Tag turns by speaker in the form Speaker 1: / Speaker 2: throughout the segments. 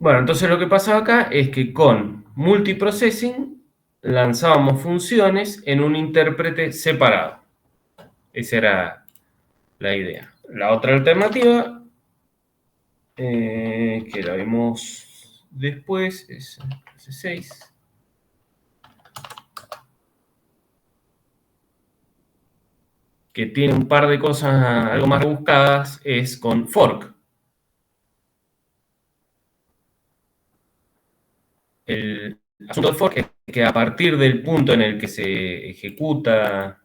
Speaker 1: Bueno, entonces lo que pasaba acá es que con multiprocessing lanzábamos funciones en un intérprete separado. Esa era la idea. La otra alternativa, que la vemos después, es C6. Que tiene un par de cosas algo más rebuscadas, es con fork. El asunto del fork es que a partir del punto en el que se ejecuta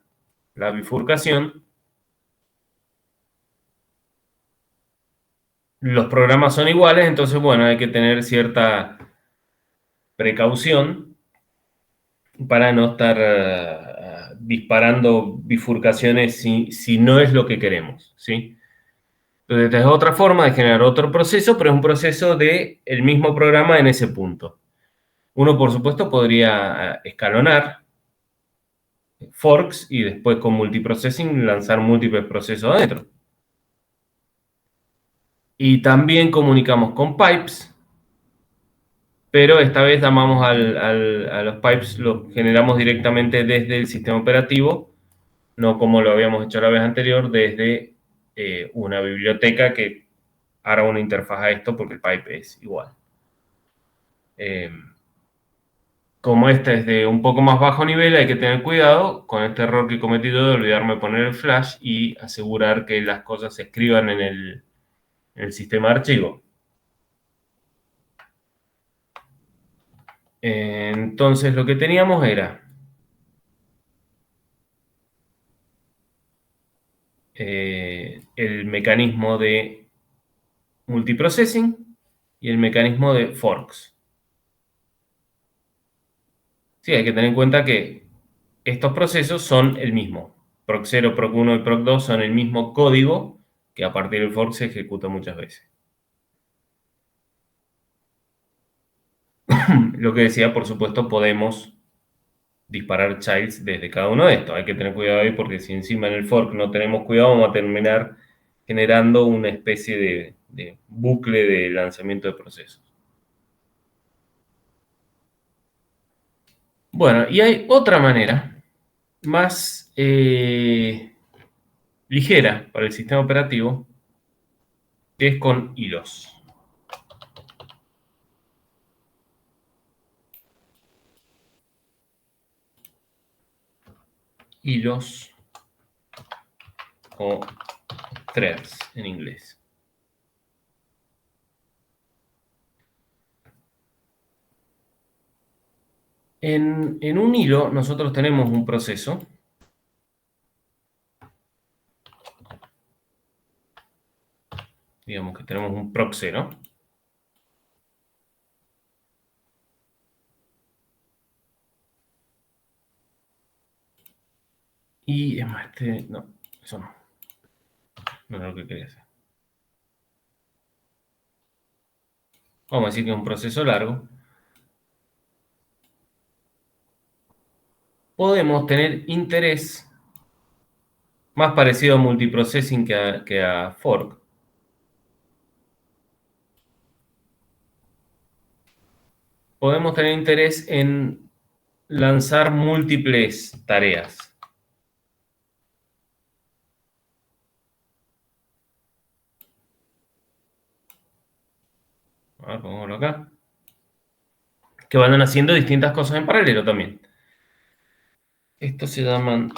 Speaker 1: la bifurcación, los programas son iguales, entonces, bueno, hay que tener cierta precaución para no estar disparando bifurcaciones si no es lo que queremos, ¿sí? Entonces, esta es otra forma de generar otro proceso, pero es un proceso del mismo programa en ese punto. Uno, por supuesto, podría escalonar forks y después con multiprocessing lanzar múltiples procesos adentro. Y también comunicamos con pipes, pero esta vez llamamos a los pipes, los generamos directamente desde el sistema operativo, no como lo habíamos hecho la vez anterior, desde una biblioteca que hará una interfaz a esto porque el pipe es igual. Como este es de un poco más bajo nivel, hay que tener cuidado con este error que he cometido de olvidarme poner el flash y asegurar que las cosas se escriban en el sistema de archivo. Entonces lo que teníamos era el mecanismo de multiprocessing y el mecanismo de forks. Sí, hay que tener en cuenta que estos procesos son el mismo. Proc 0, Proc 1 y Proc 2 son el mismo código que a partir del fork se ejecuta muchas veces. Lo que decía, por supuesto, podemos disparar childs desde cada uno de estos. Hay que tener cuidado ahí porque si encima en el fork no tenemos cuidado, vamos a terminar generando una especie de bucle de lanzamiento de procesos. Bueno, y hay otra manera más ligera para el sistema operativo, que es con hilos. Hilos o threads en inglés. En un hilo nosotros tenemos un proceso digamos que tenemos un proc 0. Y es más, no, eso no. No era lo que quería hacer. Vamos a decir que es un proceso largo. Podemos tener interés más parecido a multiprocessing que a fork. Podemos tener interés en lanzar múltiples tareas. A ver, pongámoslo acá. Que van haciendo distintas cosas en paralelo también. Estos se llaman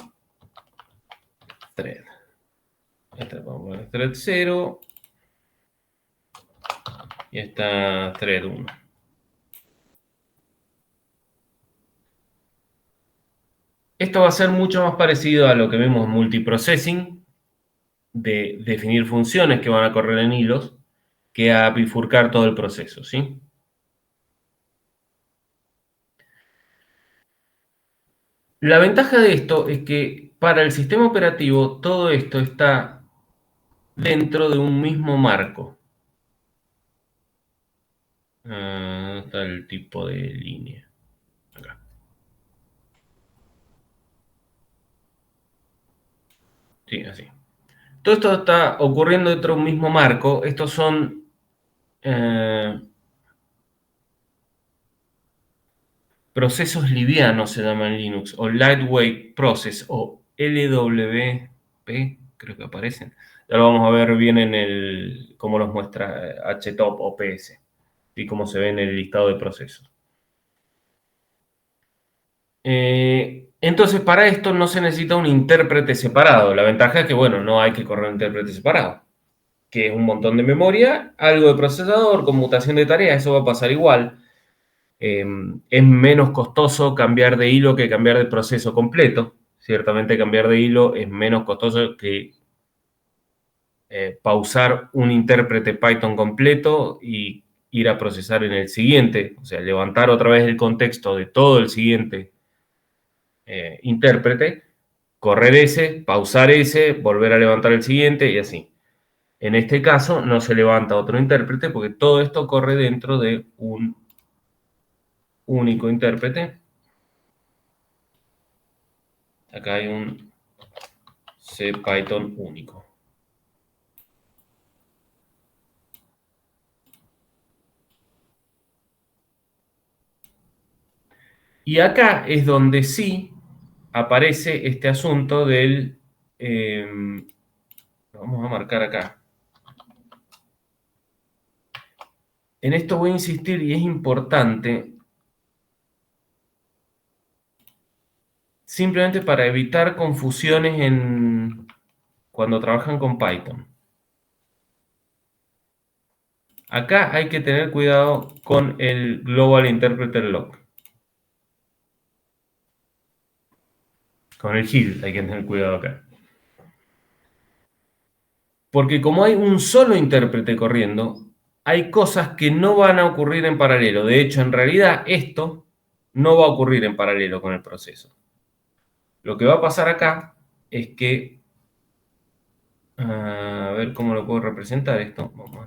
Speaker 1: thread. Esta vamos a poner thread 0. Y esta thread 1. Esto va a ser mucho más parecido a lo que vemos en multiprocessing, de definir funciones que van a correr en hilos, que a bifurcar todo el proceso, ¿sí? La ventaja de esto es que para el sistema operativo todo esto está dentro de un mismo marco. Está el tipo de línea. Acá. Sí, así. Todo esto está ocurriendo dentro de un mismo marco. Estos son procesos livianos se llaman en Linux, o Lightweight Process, o LWP, creo que aparecen. Ya lo vamos a ver bien en el, cómo los muestra HTOP o PS, y cómo se ve en el listado de procesos. Entonces, para esto no se necesita un intérprete separado. La ventaja es que, bueno, no hay que correr un intérprete separado, que es un montón de memoria, algo de procesador, conmutación de tareas, eso va a pasar igual. Es menos costoso cambiar de hilo que cambiar de proceso completo. Ciertamente cambiar de hilo es menos costoso que pausar un intérprete Python completo y ir a procesar en el siguiente, o sea, levantar otra vez el contexto de todo el siguiente intérprete, correr ese, pausar ese, volver a levantar el siguiente y así. En este caso no se levanta otro intérprete porque todo esto corre dentro de un único intérprete. Acá hay un CPython único. Y acá es donde sí aparece este asunto del... vamos a marcar acá. En esto voy a insistir y es importante simplemente para evitar confusiones cuando trabajan con Python. Acá hay que tener cuidado con el Global Interpreter Lock. Con el HID hay que tener cuidado acá. Porque como hay un solo intérprete corriendo, hay cosas que no van a ocurrir en paralelo. De hecho, en realidad esto no va a ocurrir en paralelo con el proceso. Lo que va a pasar acá es que... a ver cómo lo puedo representar esto. Vamos a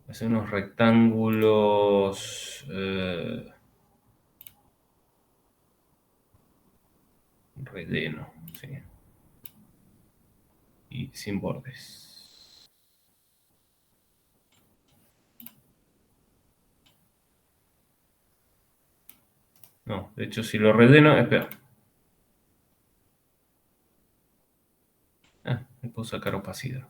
Speaker 1: hacer unos rectángulos... relleno, sí. Y sin bordes. No, de hecho si lo relleno, espera. Me puedo sacar opacidad.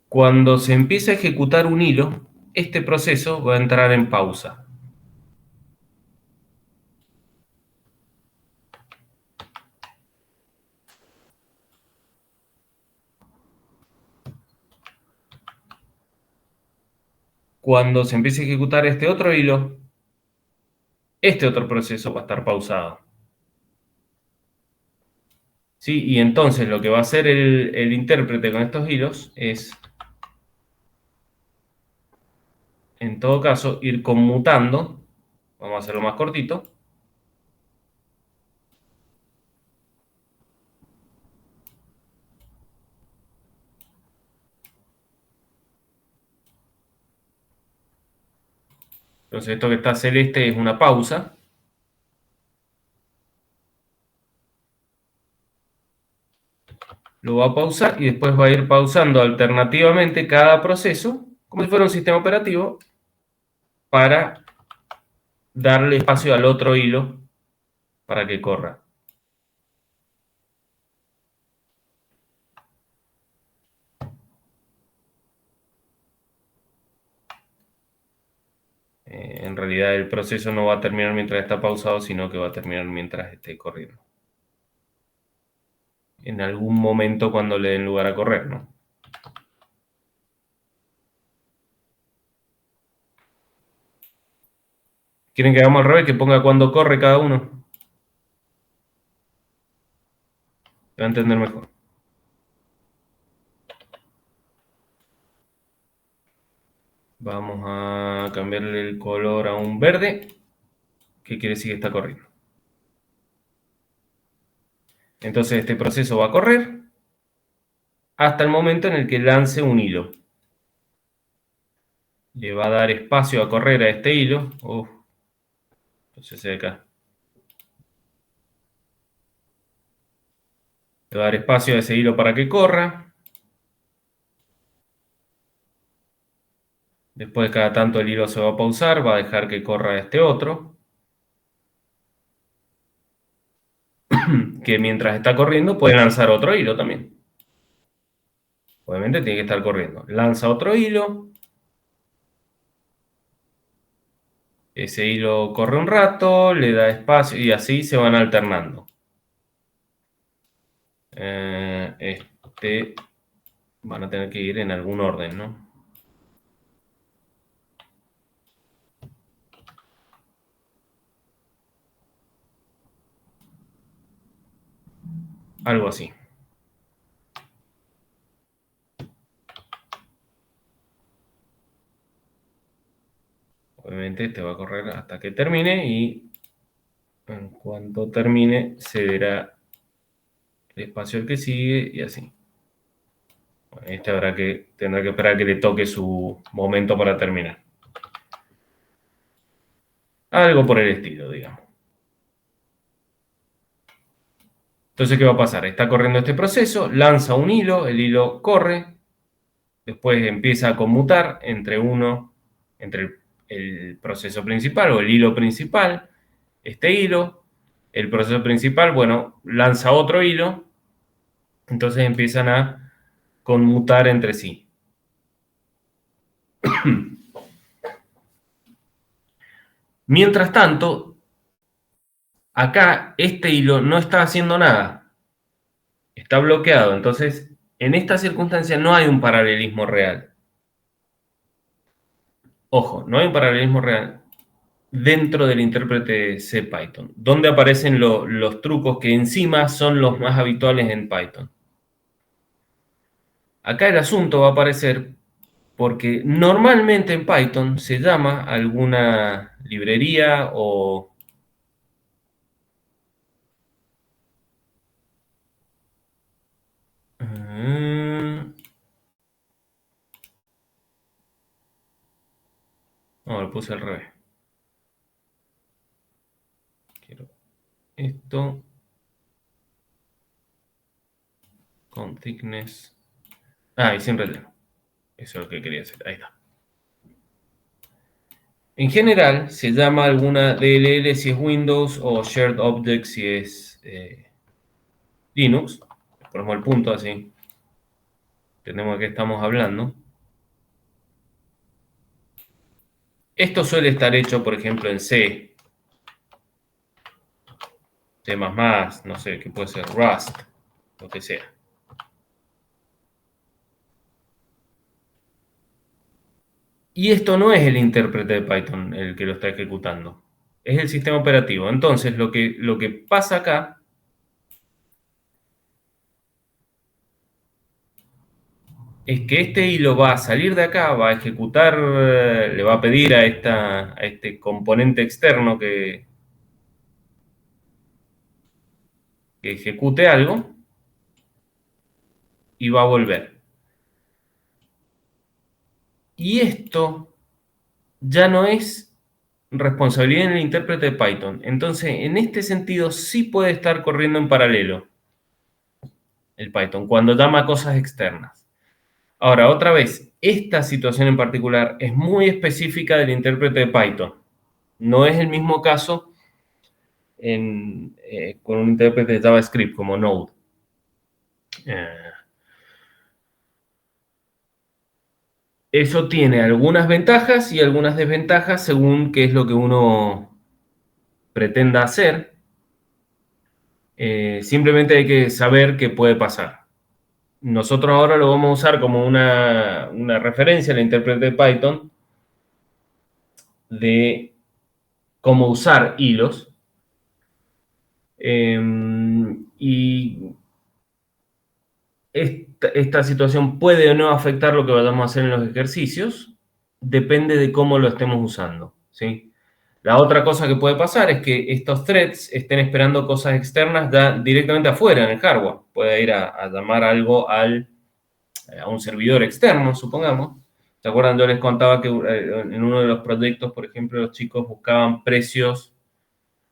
Speaker 1: Cuando se empieza a ejecutar un hilo, este proceso va a entrar en pausa. Cuando se empiece a ejecutar este otro hilo, este otro proceso va a estar pausado. ¿Sí? Y entonces lo que va a hacer el intérprete con estos hilos es, en todo caso, ir conmutando. Vamos a hacerlo más cortito. Entonces esto que está celeste es una pausa. Lo va a pausar y después va a ir pausando alternativamente cada proceso, como si fuera un sistema operativo, para darle espacio al otro hilo para que corra. En realidad el proceso no va a terminar mientras está pausado, sino que va a terminar mientras esté corriendo. En algún momento cuando le den lugar a correr, ¿no? ¿Quieren que hagamos al revés? Que ponga cuando corre cada uno. Se va a entender mejor. Vamos a cambiarle el color a un verde, que quiere decir que está corriendo. Entonces este proceso va a correr hasta el momento en el que lance un hilo. Le va a dar espacio a correr a este hilo. Entonces se ve acá. Le va a dar espacio a ese hilo para que corra. Después cada tanto el hilo se va a pausar, va a dejar que corra este otro, que mientras está corriendo puede lanzar otro hilo también. Obviamente tiene que estar corriendo. Lanza otro hilo. Ese hilo corre un rato, le da espacio y así se van alternando. Van a tener que ir en algún orden, ¿no? Algo así. Obviamente este va a correr hasta que termine y en cuanto termine se verá el espacio al que sigue y así. Bueno, este tendrá que esperar que le toque su momento para terminar. Algo por el estilo, digamos. Entonces, ¿qué va a pasar? Está corriendo este proceso, lanza un hilo, el hilo corre, después empieza a conmutar entre el proceso principal o el hilo principal, este hilo, el proceso principal, bueno, lanza otro hilo, entonces empiezan a conmutar entre sí. Mientras tanto, acá este hilo no está haciendo nada, está bloqueado, entonces en esta circunstancia no hay un paralelismo real. Ojo, no hay un paralelismo real dentro del intérprete CPython, donde aparecen los trucos que encima son los más habituales en Python. Acá el asunto va a aparecer porque normalmente en Python se llama alguna librería o no, lo puse al revés. Quiero esto con thickness. Y sin relleno. Eso es lo que quería hacer. Ahí está. En general se llama alguna DLL si es Windows o Shared Object si es Linux. Ponemos el punto así. Entendemos de qué estamos hablando. Esto suele estar hecho, por ejemplo, en C, C++, no sé, qué puede ser, Rust, lo que sea. Y esto no es el intérprete de Python el que lo está ejecutando, es el sistema operativo. Entonces, lo que pasa acá es que este hilo va a salir de acá, va a ejecutar, le va a pedir a este componente externo que ejecute algo y va a volver. Y esto ya no es responsabilidad en el intérprete de Python. Entonces, en este sentido, sí puede estar corriendo en paralelo el Python, cuando llama a cosas externas. Ahora, otra vez, esta situación en particular es muy específica del intérprete de Python. No es el mismo caso con un intérprete de JavaScript como Node. Eso tiene algunas ventajas y algunas desventajas según qué es lo que uno pretenda hacer. Simplemente hay que saber qué puede pasar. Nosotros ahora lo vamos a usar como una referencia en la intérprete de Python de cómo usar hilos. Y esta situación puede o no afectar lo que vayamos a hacer en los ejercicios. Depende de cómo lo estemos usando, ¿sí? La otra cosa que puede pasar es que estos threads estén esperando cosas externas ya directamente afuera en el hardware. Puede ir a llamar algo a un servidor externo, supongamos. ¿Se acuerdan? Yo les contaba que en uno de los proyectos, por ejemplo, los chicos buscaban precios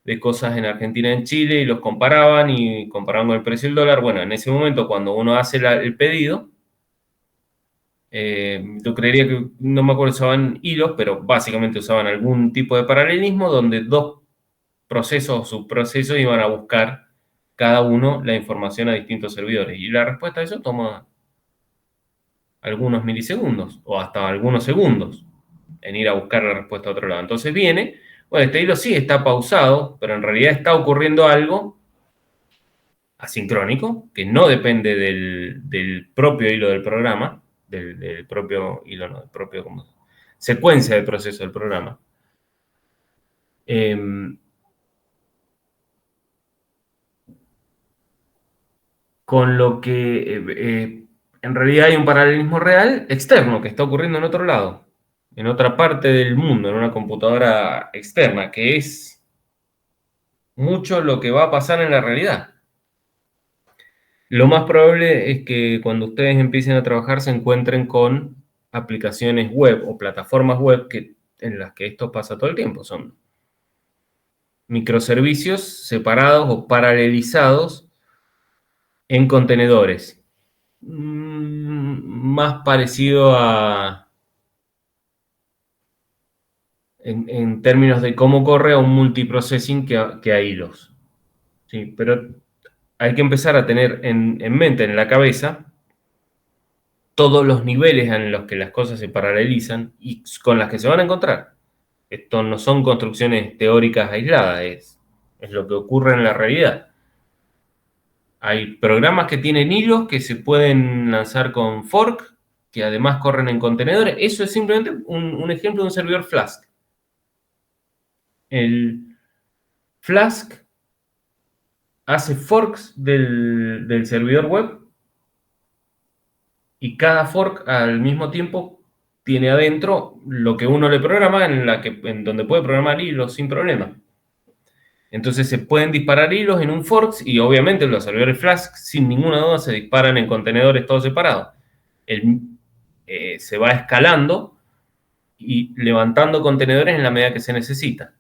Speaker 1: de cosas en Argentina y en Chile y los comparaban y comparaban con el precio del dólar. Bueno, en ese momento, cuando uno hace el pedido, Yo creería que, no me acuerdo si usaban hilos, pero básicamente usaban algún tipo de paralelismo donde dos procesos o subprocesos iban a buscar cada uno la información a distintos servidores. Y la respuesta a eso toma algunos milisegundos o hasta algunos segundos en ir a buscar la respuesta a otro lado. Entonces viene, bueno, este hilo sí está pausado, pero en realidad está ocurriendo algo asincrónico que no depende del propio hilo del programa, del propio hilo, no, del propio como, secuencia de proceso del programa. Con lo que en realidad hay un paralelismo real externo que está ocurriendo en otro lado, en otra parte del mundo, en una computadora externa, que es mucho lo que va a pasar en la realidad. Lo más probable es que cuando ustedes empiecen a trabajar se encuentren con aplicaciones web o plataformas web en las que esto pasa todo el tiempo. Son microservicios separados o paralelizados en contenedores. Más parecido a, en términos de cómo corre, a un multiprocessing que a hilos. ¿Sí? Pero hay que empezar a tener en mente, en la cabeza, todos los niveles en los que las cosas se paralelizan y con las que se van a encontrar. Esto no son construcciones teóricas aisladas, es lo que ocurre en la realidad. Hay programas que tienen hilos que se pueden lanzar con fork, que además corren en contenedores. Eso es simplemente un ejemplo de un servidor Flask. El Flask hace forks del servidor web y cada fork al mismo tiempo tiene adentro lo que uno le programa en donde puede programar hilos sin problema. Entonces se pueden disparar hilos en un forks y obviamente los servidores Flask sin ninguna duda se disparan en contenedores todos separados. Se va escalando y levantando contenedores en la medida que se necesita.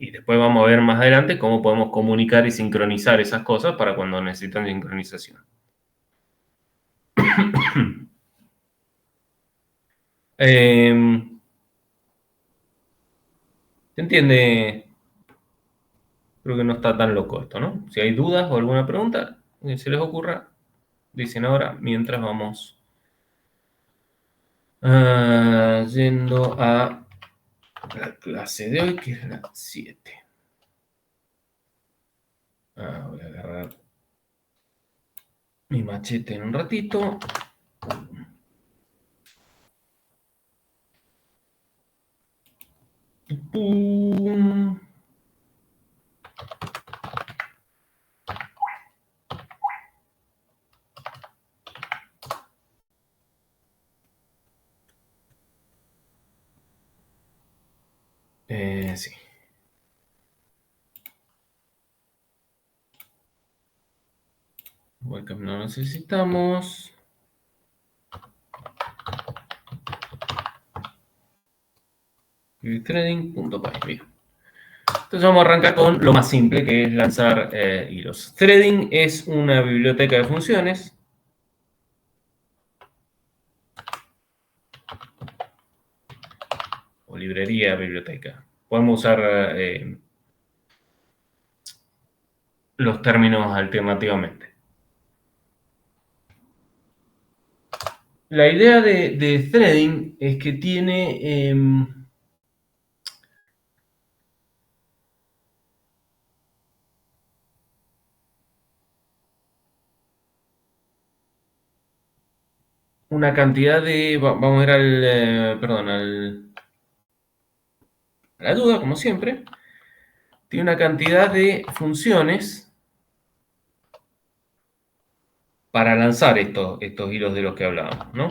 Speaker 1: Y después vamos a ver más adelante cómo podemos comunicar y sincronizar esas cosas para cuando necesitan sincronización. ¿Se entiende? Creo que no está tan loco esto, ¿no? Si hay dudas o alguna pregunta que se les ocurra, dicen ahora mientras vamos yendo a la clase de hoy, que es la 7. Voy a agarrar mi machete en un ratito. ¡Pum! Sí. Webcam no necesitamos. Trading.py. Entonces vamos a arrancar con lo más simple, que es lanzar hilos. Threading es una biblioteca de funciones. O librería, biblioteca. Podemos usar los términos alternativamente. La idea de threading es que tiene una cantidad de... Vamos a ver a la duda, como siempre. Tiene una cantidad de funciones para lanzar estos hilos de los que hablábamos, ¿no?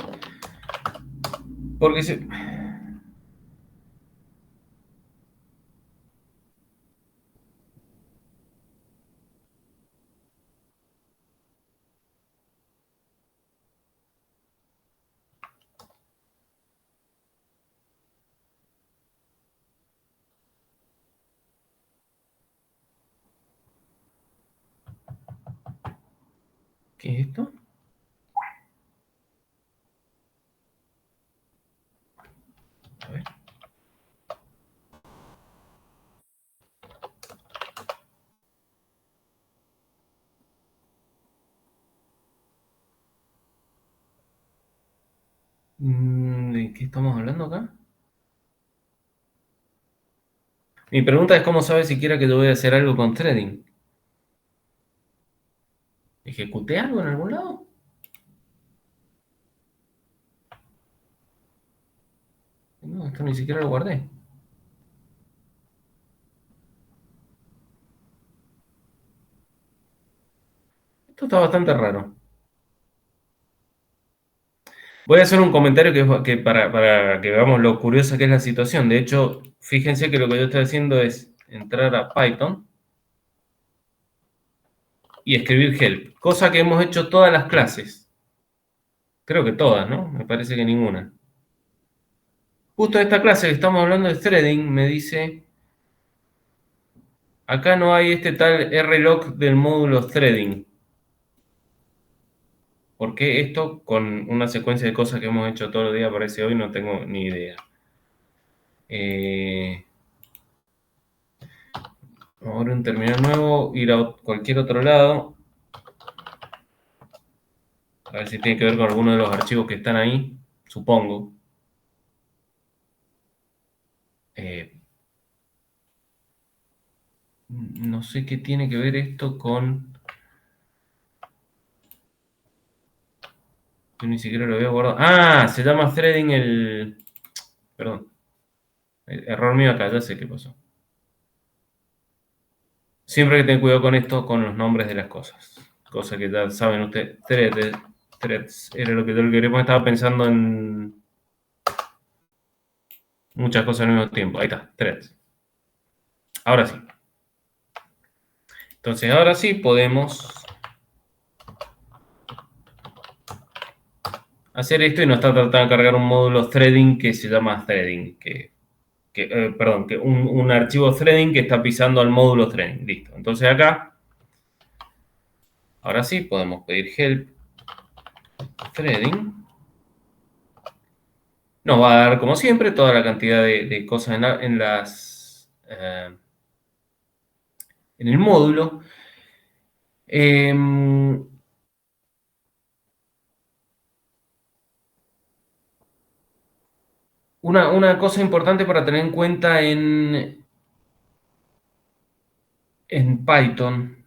Speaker 1: Porque ¿qué es esto? ¿De qué estamos hablando acá? Mi pregunta es cómo sabe siquiera que yo voy a hacer algo con threading. ¿Ejecuté algo en algún lado? No, esto ni siquiera lo guardé. Esto está bastante raro. Voy a hacer un comentario que para que veamos lo curiosa que es la situación. De hecho, fíjense que lo que yo estoy haciendo es entrar a Python y escribir help, cosa que hemos hecho todas las clases. Creo que todas, ¿no? Me parece que ninguna. Justo esta clase que estamos hablando de threading me dice, acá no hay este tal rlock del módulo threading. ¿Por qué esto con una secuencia de cosas que hemos hecho todos los días aparece hoy? No tengo ni idea. Ahora un terminal nuevo, ir a cualquier otro lado. A ver si tiene que ver con alguno de los archivos que están ahí, supongo. Eh, no sé qué tiene que ver esto con... Yo ni siquiera lo había guardado. Ah, se llama threading el... Perdón. Error mío acá, ya sé qué pasó. Siempre hay que tener cuidado con esto, con los nombres de las cosas. Cosa que ya saben ustedes. Threads era lo que yo quería, estaba pensando en muchas cosas al mismo tiempo. Ahí está, threads. Ahora sí. Entonces, ahora sí podemos hacer esto y no está tratando de cargar un módulo threading que se llama threading. Perdón, que un archivo threading que está pisando al módulo threading. Listo. Entonces acá, ahora sí podemos pedir help threading. Nos va a dar, como siempre, toda la cantidad de cosas en el módulo. Una cosa importante para tener en cuenta en Python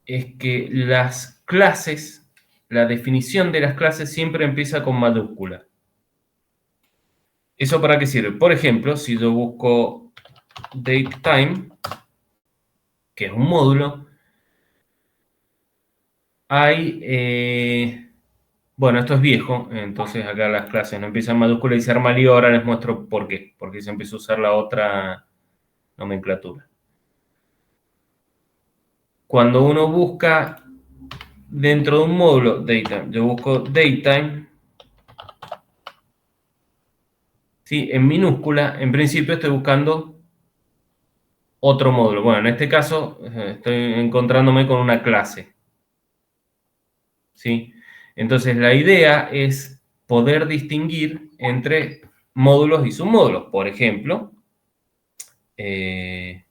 Speaker 1: es que las clases, la definición de las clases siempre empieza con mayúscula. ¿Eso para qué sirve? Por ejemplo, si yo busco datetime, que es un módulo, bueno, esto es viejo, entonces acá las clases no empiezan en mayúscula y se arma lío. Ahora les muestro por qué, porque se empezó a usar la otra nomenclatura. Cuando uno busca dentro de un módulo datetime, yo busco datetime, ¿sí? En minúscula, en principio estoy buscando otro módulo. Bueno, en este caso estoy encontrándome con una clase, ¿sí? Entonces la idea es poder distinguir entre módulos y submódulos. Por ejemplo, ¿qué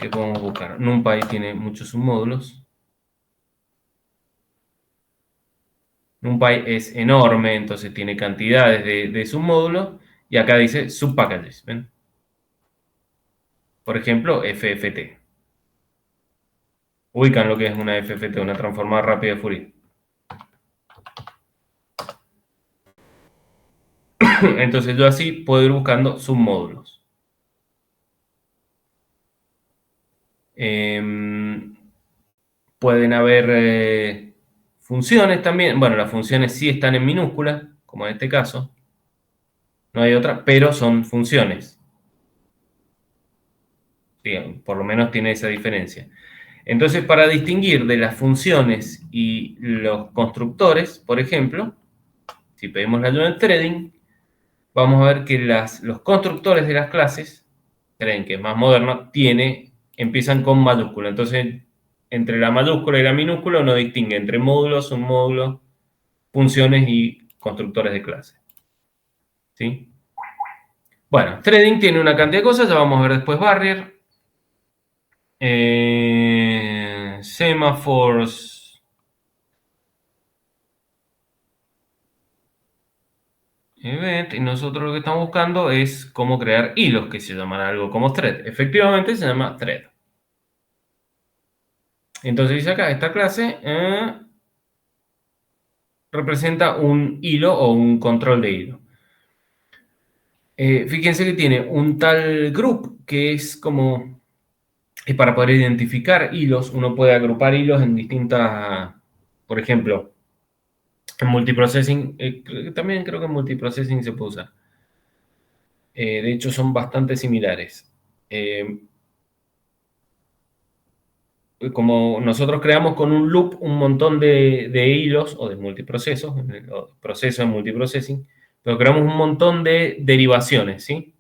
Speaker 1: podemos buscar? NumPy tiene muchos submódulos. NumPy es enorme, entonces tiene cantidades de submódulos. Y acá dice subpackages, ¿ven? Por ejemplo, FFT. Ubican lo que es una FFT, una transformada rápida de Fourier. Entonces yo así puedo ir buscando submódulos. Pueden haber funciones también. Bueno, las funciones sí están en minúscula, como en este caso. No hay otra, pero son funciones. Sí, por lo menos tiene esa diferencia. Entonces, para distinguir de las funciones y los constructores, por ejemplo, si pedimos la ayuda en threading, vamos a ver que los constructores de las clases, threading, que es más moderno, empiezan con mayúscula. Entonces, entre la mayúscula y la minúscula uno distingue entre módulos, submódulos, funciones y constructores de clase. ¿Sí? Bueno, threading tiene una cantidad de cosas, ya vamos a ver después barrier. Semaphores. event, y nosotros lo que estamos buscando es cómo crear hilos, que se llaman algo como thread. Efectivamente se llama thread. Entonces dice acá, esta clase representa un hilo o un control de hilo. Fíjense que tiene un tal group que es como, es para poder identificar hilos. Uno puede agrupar hilos en distintas, por ejemplo, en multiprocessing, también creo que en multiprocessing se puede usar. De hecho, son bastante similares. Como nosotros creamos con un loop un montón de hilos o de multiprocesos, o procesos de multiprocessing, pero creamos un montón de derivaciones, ¿sí?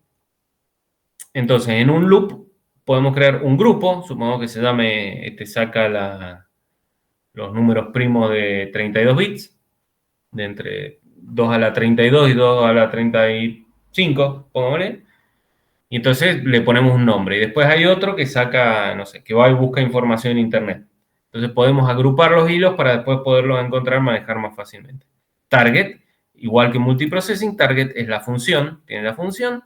Speaker 1: Entonces, en un loop podemos crear un grupo, supongo que se llame, saca los números primos de 32 bits, de entre 2 a la 32 y 2 a la 35, pongámosle. Y entonces le ponemos un nombre. Y después hay otro que saca, no sé, que va y busca información en Internet. Entonces podemos agrupar los hilos para después poderlos encontrar, manejar más fácilmente. Target, igual que multiprocessing, target es la función, tiene la función.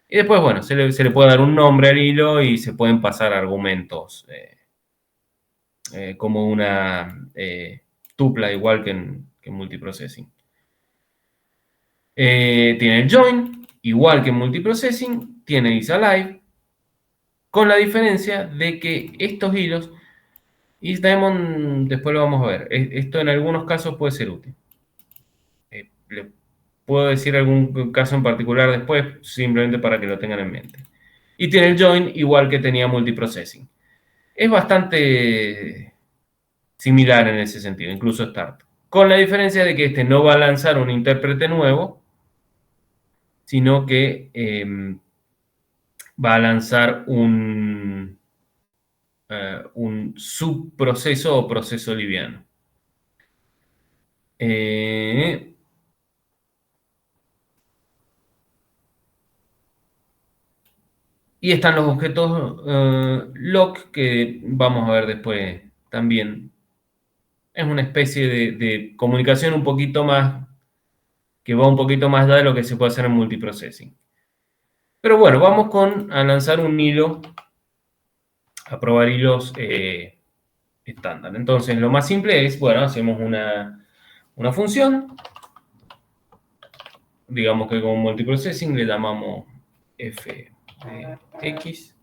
Speaker 1: Y después, bueno, se le puede dar un nombre al hilo y se pueden pasar argumentos como una tupla, igual que en multiprocessing. Tiene el join, igual que en multiprocessing, tiene isAlive, con la diferencia de que estos hilos, isDaemon después lo vamos a ver, esto en algunos casos puede ser útil. Le puedo decir algún caso en particular después, simplemente para que lo tengan en mente. Y tiene el join igual que tenía multiprocessing. Es bastante similar en ese sentido, incluso start. Con la diferencia de que este no va a lanzar un intérprete nuevo, sino que va a lanzar un subproceso o proceso liviano. Y están los objetos lock que vamos a ver después también. Es una especie de comunicación un poquito más, que va un poquito más allá de lo que se puede hacer en multiprocessing. Pero bueno, vamos a lanzar un hilo, a probar hilos estándar. Entonces, lo más simple es, bueno, hacemos una función, digamos que con multiprocessing le llamamos f de x.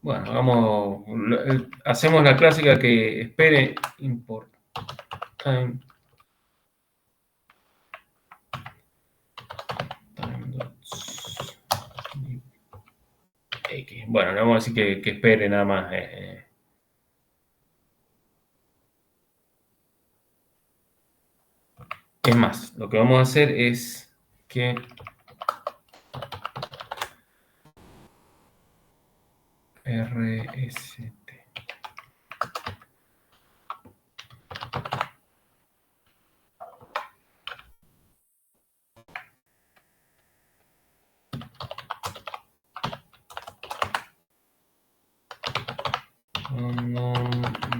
Speaker 1: Bueno, hacemos la clásica que espere import time x. Bueno, le vamos a decir que espere nada más. Es más, lo que vamos a hacer es que rst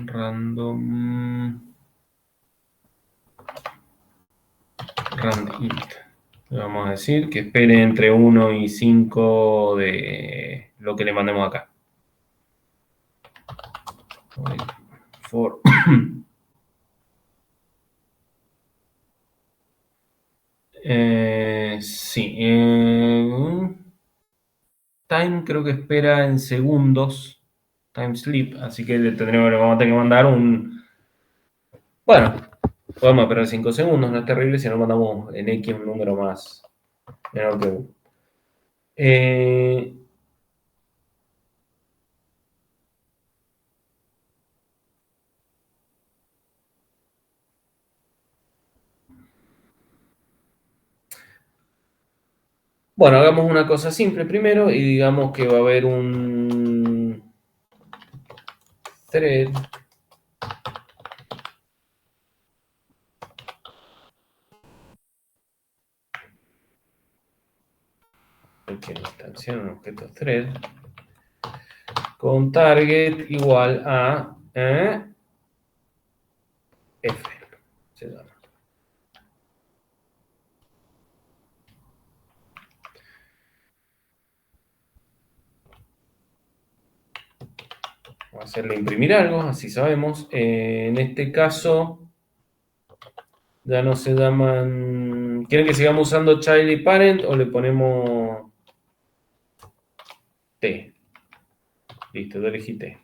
Speaker 1: random int. Le vamos a decir que espere entre 1 y 5 de lo que le mandemos acá. For sí. Time creo que espera en segundos. Time sleep. Así que le vamos a tener que mandar un. Bueno, podemos esperar 5 segundos. No es terrible si no mandamos en X un número más menor que 1. Bueno, hagamos una cosa simple primero y digamos que va a haber un thread atención, un objeto thread con target igual a F. Se llama. Vamos a hacerle imprimir algo, así sabemos. En este caso, ya no se llaman. ¿Quieren que sigamos usando child y parent o le ponemos T? Listo, yo elegí T.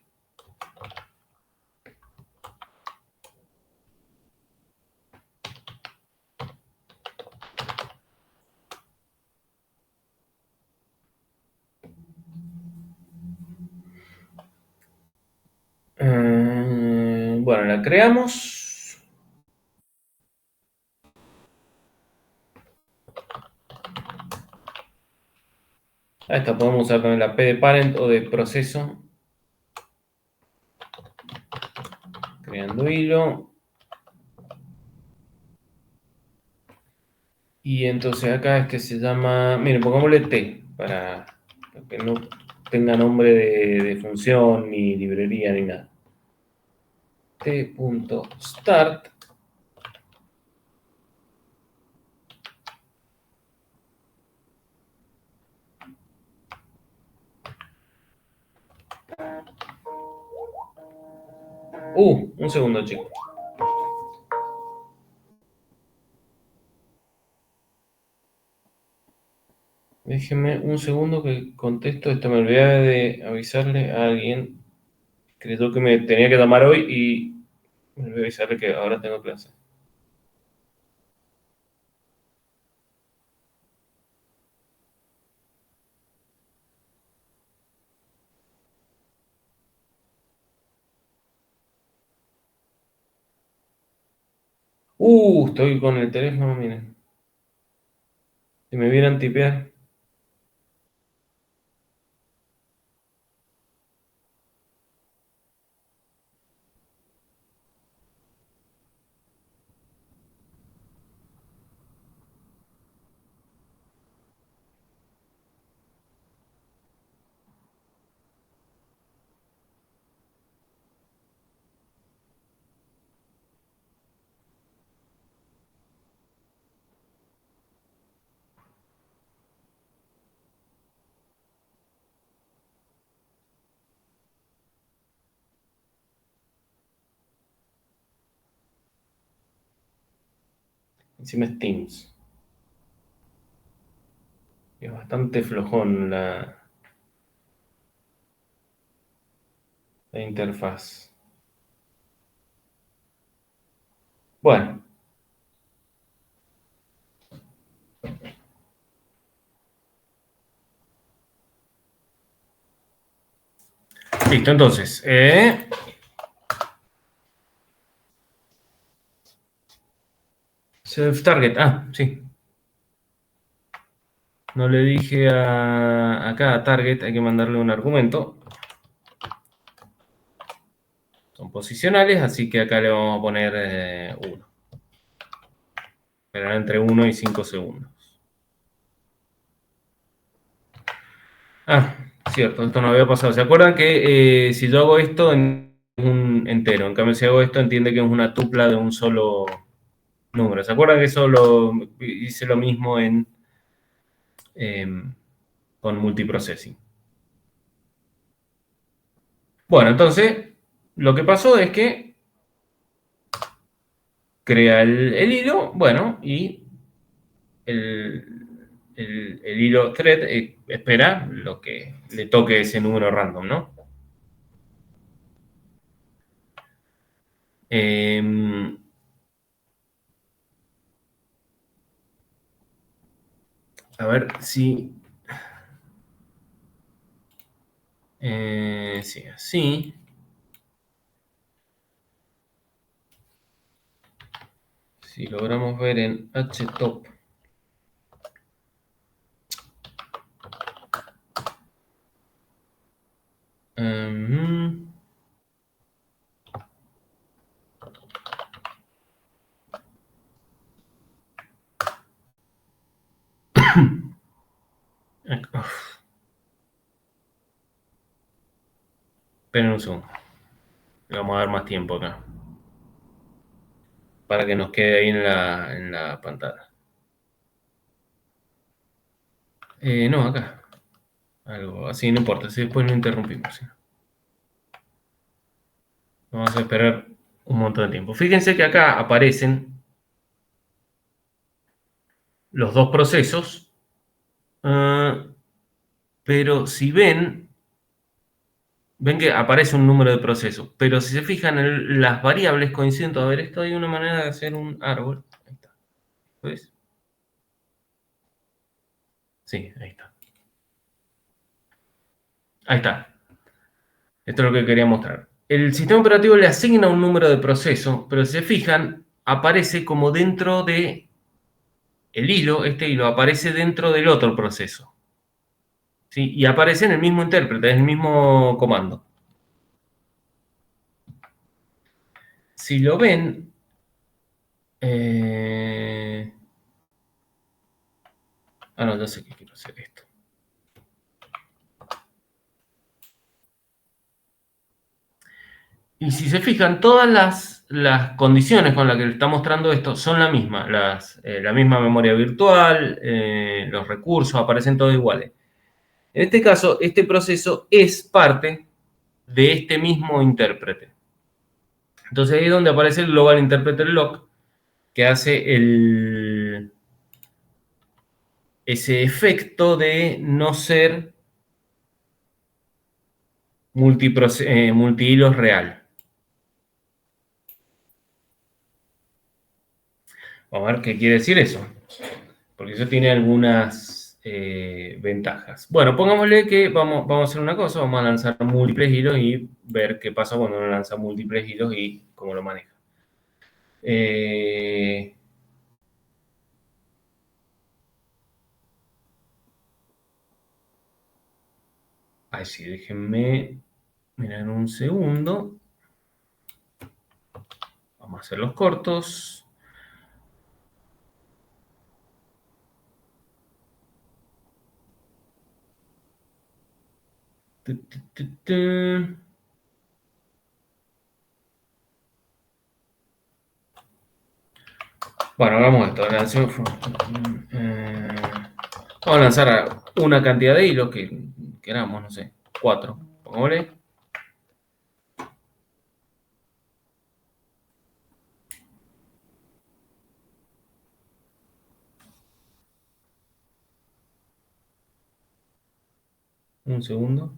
Speaker 1: Bueno, la creamos. A esta podemos usar también la P de parent o de proceso. Creando hilo. Y entonces acá es que se llama. Miren, pongámosle T para que no tenga nombre de función, ni librería, ni nada. T.start. Un segundo, chicos. Déjenme un segundo que contesto esto. Me olvidé de avisarle a alguien. Creyó que me tenía que llamar hoy y me olvidé de avisarle que ahora tengo clase. Estoy con el teléfono, miren. Si me vieran tipear. Encima es Teams. Es bastante flojón la interfaz. Bueno. Listo, entonces. Self target. Sí. No le dije a cada target, hay que mandarle un argumento. Son posicionales, así que acá le vamos a poner 1. Pero entre 1 y 5 segundos. Cierto, esto no había pasado. ¿Se acuerdan que si yo hago esto en un entero? En cambio, si hago esto, entiende que es una tupla de un solo número. ¿Se acuerdan que hice lo mismo con multiprocessing? Bueno, entonces, lo que pasó es que crea el hilo, bueno, y el hilo thread espera lo que le toque ese número random, ¿no? A ver si... sí, así. Si logramos ver en htop. Esperen un segundo. Le vamos a dar más tiempo acá. Para que nos quede ahí en la pantalla. No, acá. Algo así, no importa. Si después no interrumpimos. ¿Sí? Vamos a esperar un montón de tiempo. Fíjense que acá aparecen los dos procesos. Pero si ven que aparece un número de procesos. Pero si se fijan, las variables coinciden. A ver, esto hay una manera de hacer un árbol. Ahí está. ¿Ves? Sí, ahí está. Ahí está. Esto es lo que quería mostrar. El sistema operativo le asigna un número de proceso, pero si se fijan, aparece como dentro de el hilo, este hilo aparece dentro del otro proceso. ¿Sí? Y aparece en el mismo intérprete, en el mismo comando. Si lo ven, no, ya sé que quiero hacer esto. Y si se fijan, todas las condiciones con las que le está mostrando esto son la misma. La misma memoria virtual, los recursos, aparecen todos iguales. En este caso, este proceso es parte de este mismo intérprete. Entonces ahí es donde aparece el Global Interpreter Lock, que hace ese efecto de no ser multihilos real. Vamos a ver qué quiere decir eso, porque eso tiene algunas ventajas. Bueno, pongámosle que vamos a hacer una cosa, vamos a lanzar múltiples hilos y ver qué pasa cuando uno lanza múltiples hilos y cómo lo maneja. Ay, sí, déjenme mirar un segundo. Vamos a hacer los cortos. Bueno, hagamos esto. Vamos a lanzar una cantidad de hilos que queramos, no sé, 4. Pongámosle. Un segundo.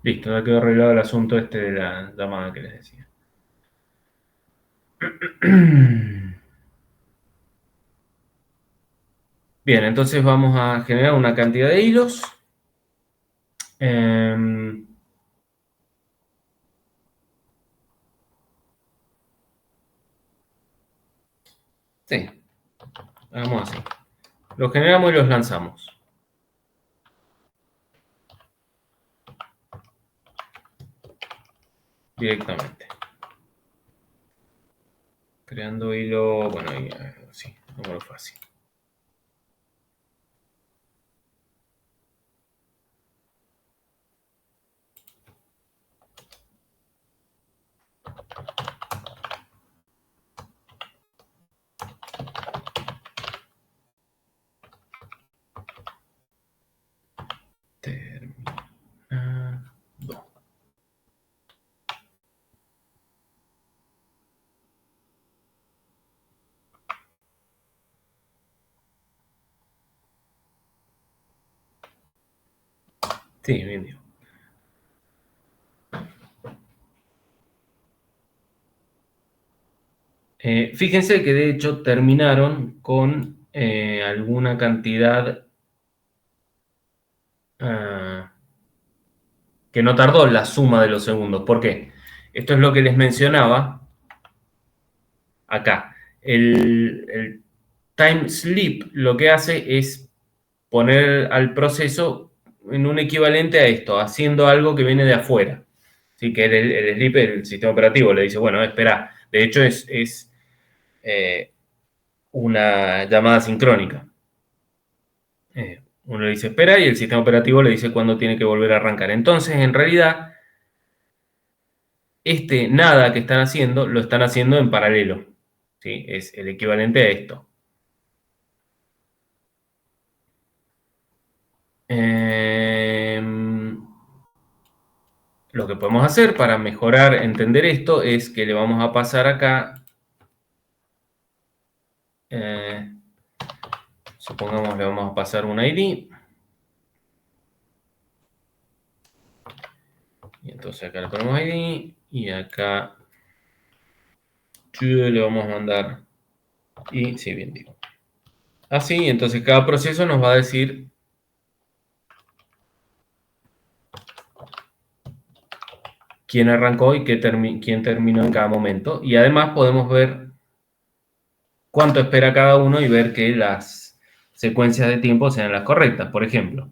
Speaker 1: Listo, ya quedó arreglado el asunto este de la llamada que les decía. Bien, entonces vamos a generar una cantidad de hilos. Sí, hagamos así. Los generamos y los lanzamos. Directamente. Creando hilo, bueno, sí, número fácil. Sí, bien digo. Fíjense que de hecho terminaron con alguna cantidad que no tardó la suma de los segundos. ¿Por qué? Esto es lo que les mencionaba acá. El time sleep lo que hace es poner al proceso en un equivalente a esto, haciendo algo que viene de afuera. ¿sí? Que el sleep, el sistema operativo, le dice, bueno, espera. De hecho, es una llamada sincrónica. Uno le dice espera y el sistema operativo le dice cuándo tiene que volver a arrancar. Entonces, en realidad, este nada que están haciendo, lo están haciendo en paralelo. ¿Sí? Es el equivalente a esto. Lo que podemos hacer para mejorar, entender esto, es que le vamos a pasar acá, supongamos le vamos a pasar un ID. Y entonces acá le ponemos ID y acá le vamos a mandar y, sí, bien digo. Así, entonces cada proceso nos va a decir quién arrancó y quién terminó en cada momento. Y además podemos ver cuánto espera cada uno y ver que las secuencias de tiempo sean las correctas. Por ejemplo,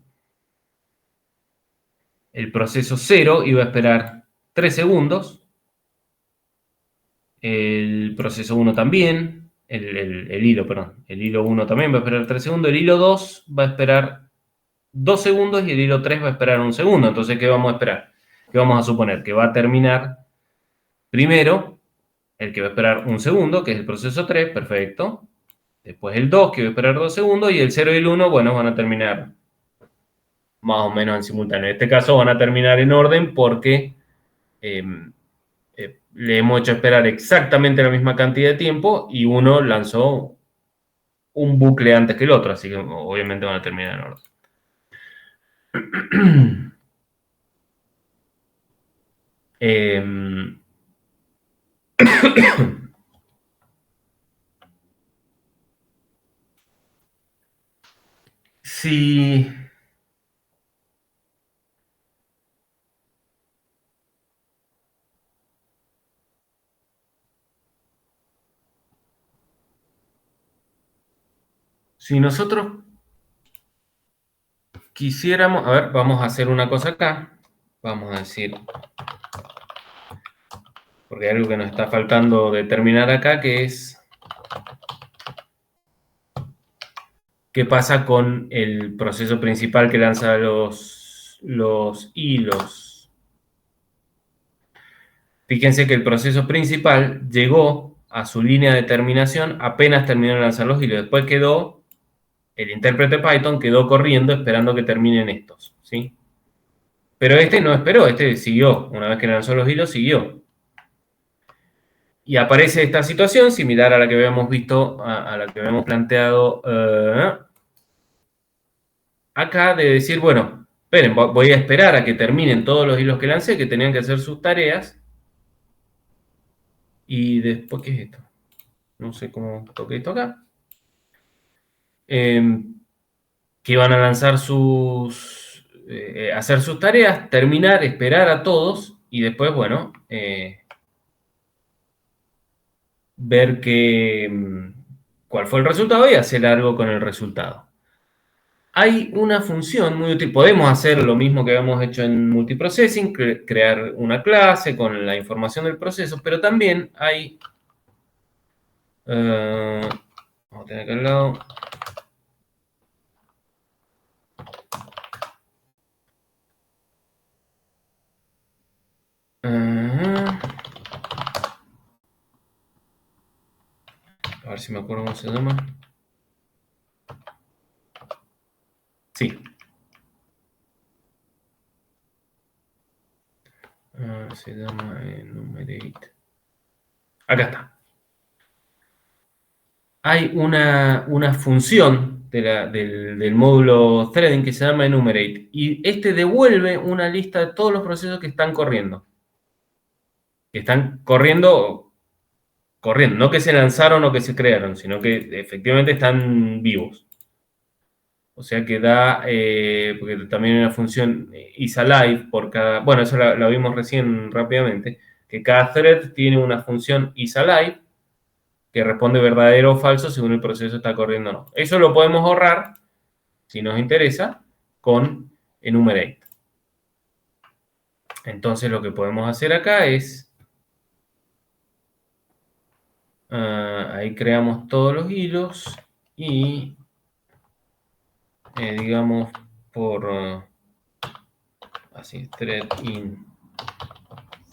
Speaker 1: el proceso 0 iba a esperar 3 segundos. El proceso 1 también. El hilo, perdón. El hilo 1 también va a esperar 3 segundos. El hilo 2 va a esperar 2 segundos y el hilo 3 va a esperar 1 segundo. Entonces, ¿qué vamos a esperar? ¿Qué vamos a suponer? Que va a terminar primero el que va a esperar 1 segundo, que es el proceso 3, perfecto. Después el 2, que va a esperar 2 segundos. Y el 0 y el 1, bueno, van a terminar más o menos en simultáneo. En este caso van a terminar en orden porque le hemos hecho esperar exactamente la misma cantidad de tiempo y uno lanzó un bucle antes que el otro, así que obviamente van a terminar en orden. Si, si nosotros quisiéramos, a ver, vamos a hacer una cosa acá, vamos a decir, porque hay algo que nos está faltando determinar acá, que es qué pasa con el proceso principal que lanza los hilos. Fíjense que el proceso principal llegó a su línea de terminación apenas terminó de lanzar los hilos. Después quedó, el intérprete Python quedó corriendo esperando que terminen estos, ¿sí? Pero este no esperó, este siguió. Una vez que lanzó los hilos, siguió. Y aparece esta situación similar a la que habíamos visto, a la que habíamos planteado acá, de decir, bueno, esperen, voy a esperar a que terminen todos los hilos que lancé, que tenían que hacer sus tareas. Y después, ¿qué es esto? No sé cómo toqué esto acá. Que van a lanzar hacer sus tareas, terminar, esperar a todos y después, bueno, ver cuál fue el resultado y hacer algo con el resultado. Hay una función muy útil, podemos hacer lo mismo que habíamos hecho en multiprocessing, crear una clase con la información del proceso, pero también hay, vamos a tener acá al lado, a ver si me acuerdo cómo se llama. Sí. Se llama enumerate. Acá está. Hay una función del módulo threading que se llama enumerate. Y este devuelve una lista de todos los procesos que están corriendo. Que están corriendo, no que se lanzaron o que se crearon, sino que efectivamente están vivos. O sea que da, porque también hay una función isAlive por cada, bueno, eso la vimos recién rápidamente, que cada thread tiene una función isAlive que responde verdadero o falso según el proceso está corriendo o no. Eso lo podemos ahorrar, si nos interesa, con enumerate. Entonces lo que podemos hacer acá es, ahí creamos todos los hilos y, digamos, por, así, thread in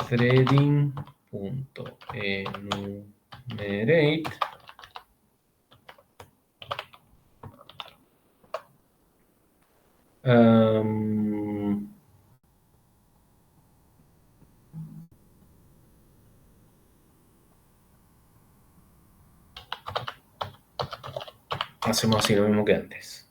Speaker 1: threading.enumerate. Hacemos así lo mismo que antes.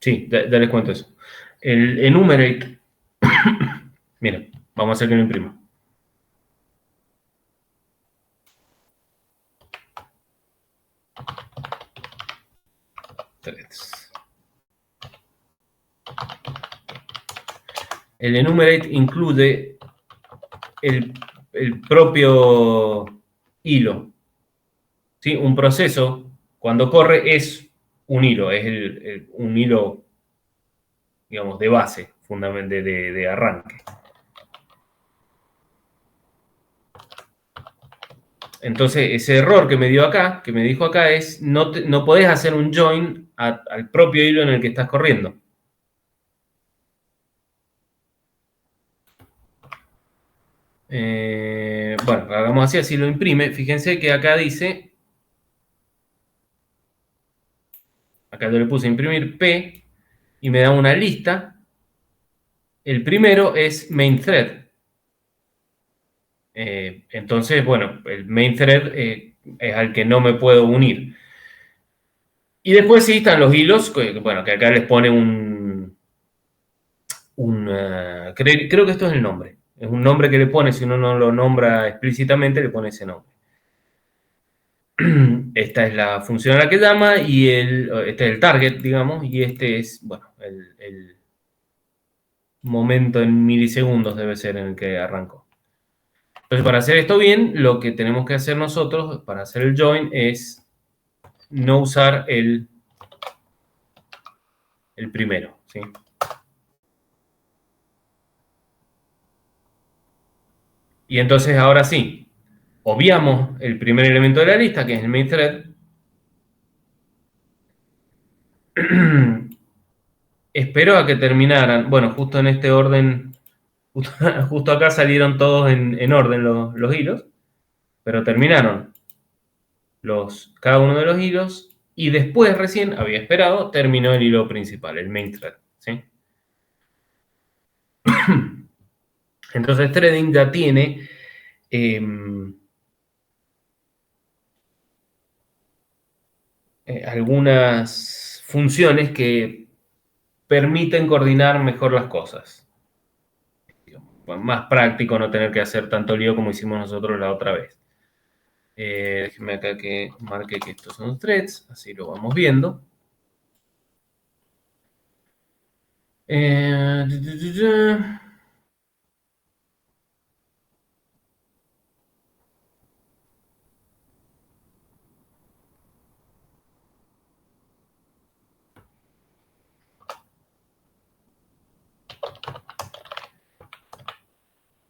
Speaker 1: Sí, ya les cuento eso. El enumerate, mira, vamos a hacer que lo imprima. Threads. El enumerate incluye el propio hilo. ¿Sí? Un proceso, cuando corre, es un hilo, es un hilo, digamos, de base, fundamentalmente de arranque. Entonces, ese error que me dio acá, que me dijo acá, es no podés hacer un join al propio hilo en el que estás corriendo. Bueno, hagamos así, así lo imprime. Fíjense que acá dice, acá yo le puse imprimir P y me da una lista. El primero es main thread. Entonces, bueno, el main thread es al que no me puedo unir. Y después sí están los hilos, bueno, que acá les pone creo que esto es el nombre. Es un nombre que le pone, si uno no lo nombra explícitamente, le pone ese nombre. Esta es la función a la que llama y este es el target, digamos, y este es, bueno, el momento en milisegundos debe ser en el que arrancó. Entonces, para hacer esto bien, lo que tenemos que hacer nosotros para hacer el join es no usar el primero, ¿sí? Y entonces ahora sí, obviamos el primer elemento de la lista, que es el main thread. Espero a que terminaran. Bueno, justo en este orden, justo acá salieron todos en orden los hilos, pero terminaron cada uno de los hilos y después recién, había esperado, terminó el hilo principal, el main thread, ¿sí? Entonces threading ya tiene algunas funciones que permiten coordinar mejor las cosas. Más práctico no tener que hacer tanto lío como hicimos nosotros la otra vez. Déjenme acá que marque que estos son threads, así lo vamos viendo. Eh,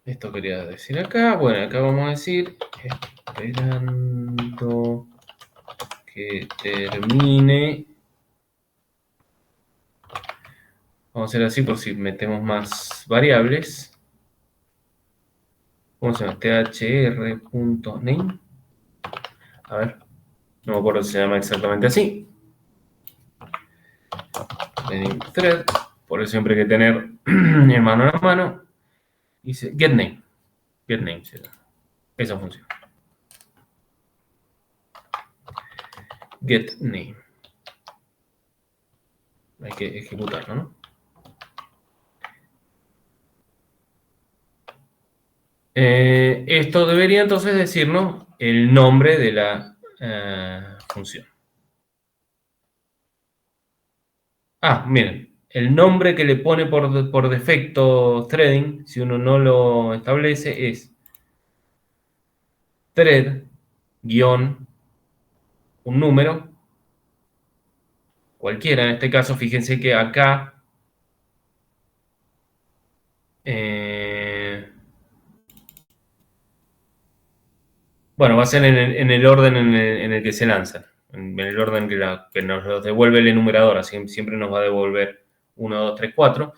Speaker 1: Esto quería decir acá. Bueno, acá vamos a decir esperando que termine. Vamos a hacer así por si metemos más variables. ¿Cómo se llama? thr.name. A ver, no me acuerdo si se llama exactamente así. Thread. Por eso siempre hay que tener en mano a mano. Dice getName. GetName será. Esa función. GetName. Hay que ejecutarlo, ¿no? Esto debería entonces decirnos el nombre de la función. Miren, el nombre que le pone por defecto threading, si uno no lo establece, es thread guión, un número, cualquiera. En este caso, fíjense que acá bueno, va a ser en el orden en el que se lanzan, en el orden que nos lo devuelve el enumerador, así siempre nos va a devolver 1, 2, 3, 4.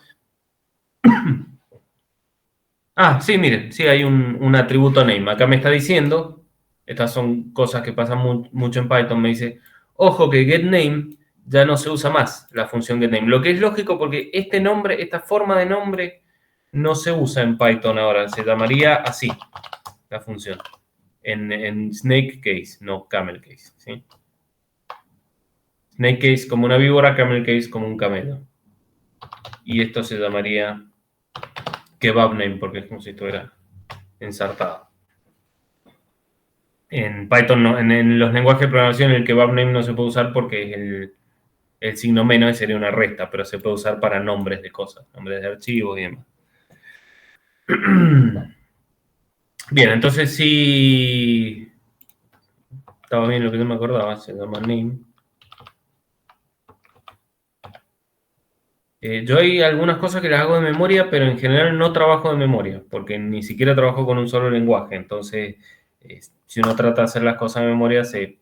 Speaker 1: Ah, sí, miren, sí hay un atributo name. Acá me está diciendo, estas son cosas que pasan mucho en Python, me dice, ojo que getName ya no se usa más, la función getName. Lo que es lógico porque este nombre, esta forma de nombre, no se usa en Python ahora, se llamaría así, la función. En snake case, no camel case, ¿sí? Snake case como una víbora, camel case como un camelo. Y esto se llamaría kebab name porque es como si estuviera ensartado. En Python, no, en los lenguajes de programación, el kebab name no se puede usar porque es el signo menos y sería una resta, pero se puede usar para nombres de cosas, nombres de archivos y demás. Bien, entonces sí. Estaba bien lo que no me acordaba, se llama name. Yo hay algunas cosas que las hago de memoria, pero en general no trabajo de memoria, porque ni siquiera trabajo con un solo lenguaje. Entonces, si uno trata de hacer las cosas de memoria, se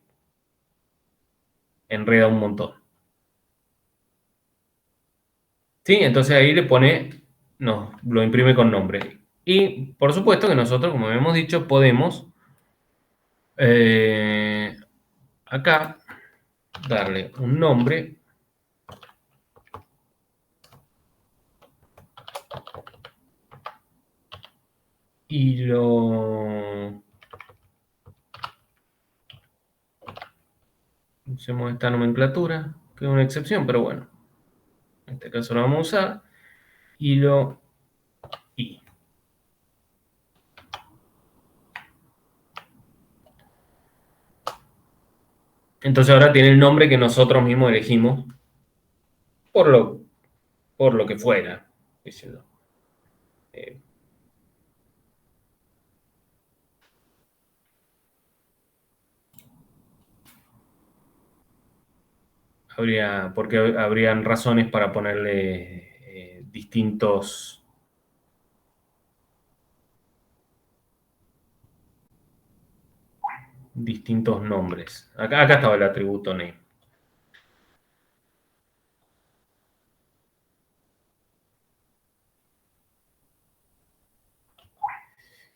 Speaker 1: enreda un montón. ¿Sí? Entonces ahí le pone, no, lo imprime con nombre. Y por supuesto que nosotros, como hemos dicho, podemos eh, acá darle un nombre y lo usemos esta nomenclatura, que es una excepción, pero bueno, en este caso lo vamos a usar, y lo y. Entonces ahora tiene el nombre que nosotros mismos elegimos por lo, por lo que fuera. Eh, porque habrían razones para ponerle distintos nombres. Acá estaba el atributo name.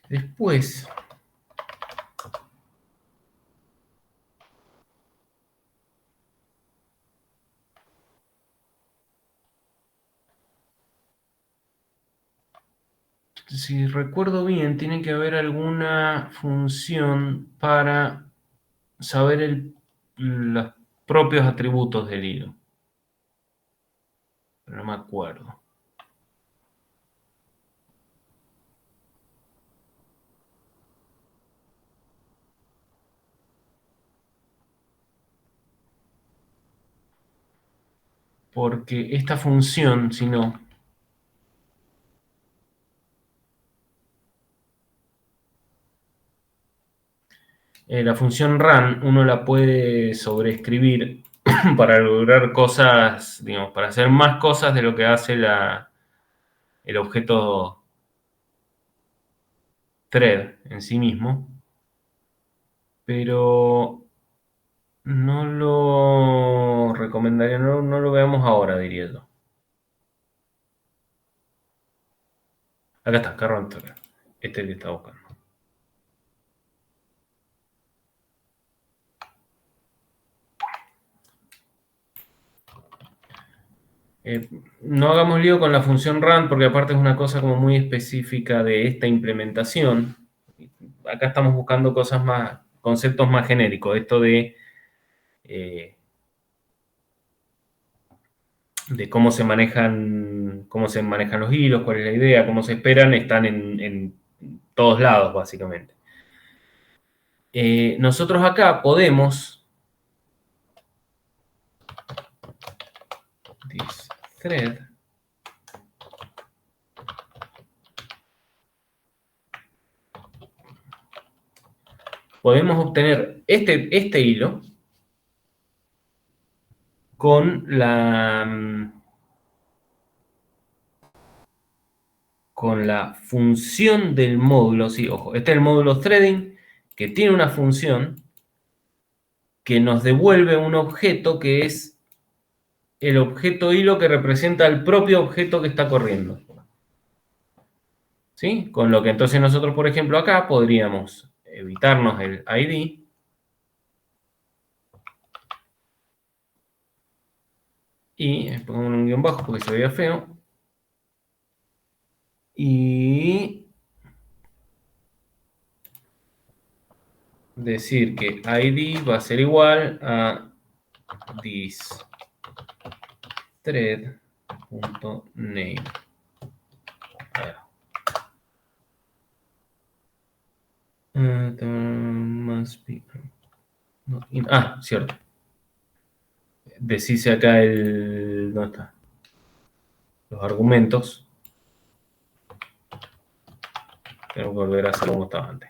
Speaker 1: Después, si recuerdo bien, tiene que haber alguna función para saber los propios atributos del hilo. Pero no me acuerdo. Porque esta función, si no, la función run uno la puede sobreescribir para lograr cosas, digamos, para hacer más cosas de lo que hace el objeto thread en sí mismo, pero no lo recomendaría, no lo veamos ahora, diría yo. Acá está, current thread. Este es el que está buscando. No hagamos lío con la función run porque aparte es una cosa como muy específica de esta implementación. Acá estamos buscando cosas más, conceptos más genéricos. Esto eh, de cómo se manejan los hilos, cuál es la idea, cómo se esperan, están en todos lados, básicamente. Nosotros acá podemos this thread podemos obtener este hilo con la función del módulo. Sí, ojo, este es el módulo threading, que tiene una función que nos devuelve un objeto que es el objeto hilo que representa el propio objeto que está corriendo. ¿Sí? Con lo que entonces nosotros, por ejemplo, acá podríamos evitarnos el ID y pongamos un guión bajo porque se veía feo. Y decir que ID va a ser igual a thisThread.name. Cierto. Decise acá ¿dónde está? Los argumentos. Tengo que volver a hacer como estaba antes.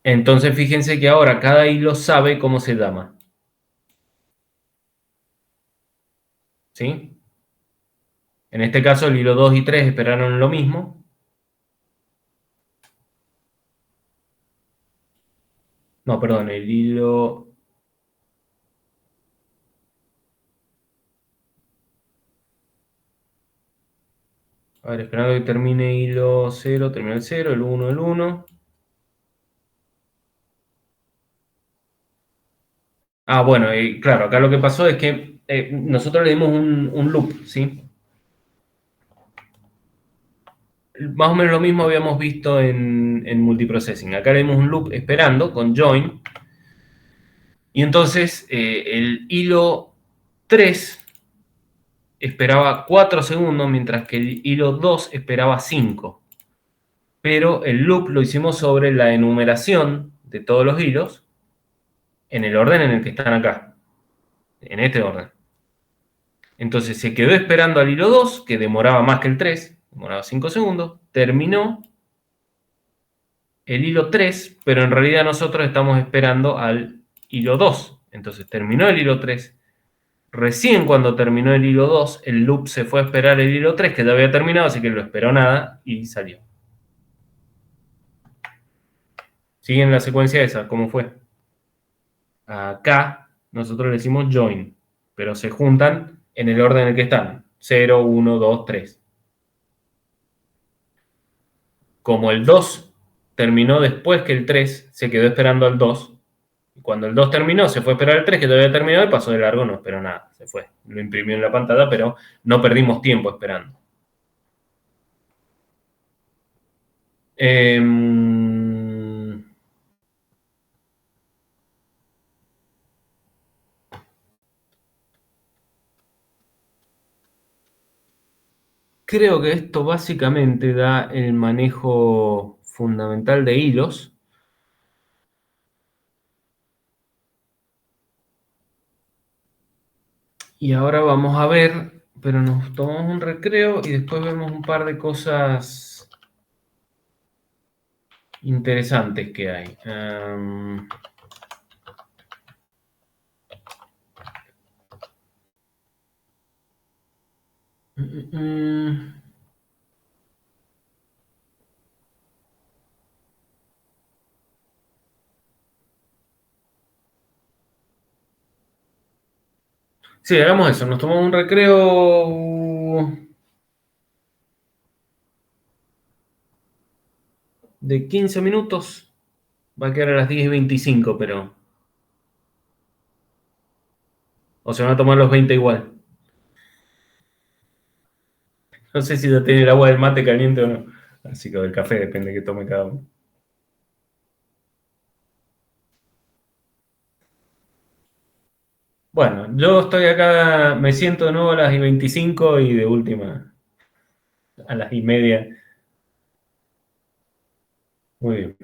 Speaker 1: Entonces, fíjense que ahora cada hilo sabe cómo se llama. ¿Sí? En este caso, el hilo 2 y 3 esperaron lo mismo. No, perdón, el hilo... A ver, esperando que termine hilo 0, termina el 0, el 1, el 1. Bueno, claro, acá lo que pasó es que nosotros le dimos un loop, ¿sí? Más o menos lo mismo habíamos visto en multiprocessing. Acá le dimos un loop esperando con join. Y entonces el hilo 3 esperaba 4 segundos, mientras que el hilo 2 esperaba 5. Pero el loop lo hicimos sobre la enumeración de todos los hilos en el orden en el que están acá. En este orden. Entonces se quedó esperando al hilo 2, que demoraba más que el 3, demoraba 5 segundos, terminó el hilo 3, pero en realidad nosotros estamos esperando al hilo 2. Entonces terminó el hilo 3. Recién cuando terminó el hilo 2, el loop se fue a esperar el hilo 3, que ya había terminado, así que no esperó nada y salió. ¿Siguen la secuencia esa? ¿Cómo fue? Acá nosotros le decimos join, pero se juntan en el orden en el que están. 0, 1, 2, 3. Como el 2 terminó después que el 3, se quedó esperando al 2. Cuando el 2 terminó, se fue a esperar el 3, que todavía había terminado, y pasó de largo, no esperó nada. Se fue. Lo imprimió en la pantalla, pero no perdimos tiempo esperando. Creo que esto básicamente da el manejo fundamental de hilos. Y ahora vamos a ver, pero nos tomamos un recreo y después vemos un par de cosas interesantes que hay. Sí, hagamos eso. Nos tomamos un recreo de 15 minutos. Va a quedar a las 10:25, pero... O se van a tomar los 20 igual. No sé si ya tiene el agua del mate caliente o no. Así que el café depende de que tome cada uno. Bueno, yo estoy acá, me siento de nuevo a las 25 y de última a las 1:30. Muy bien.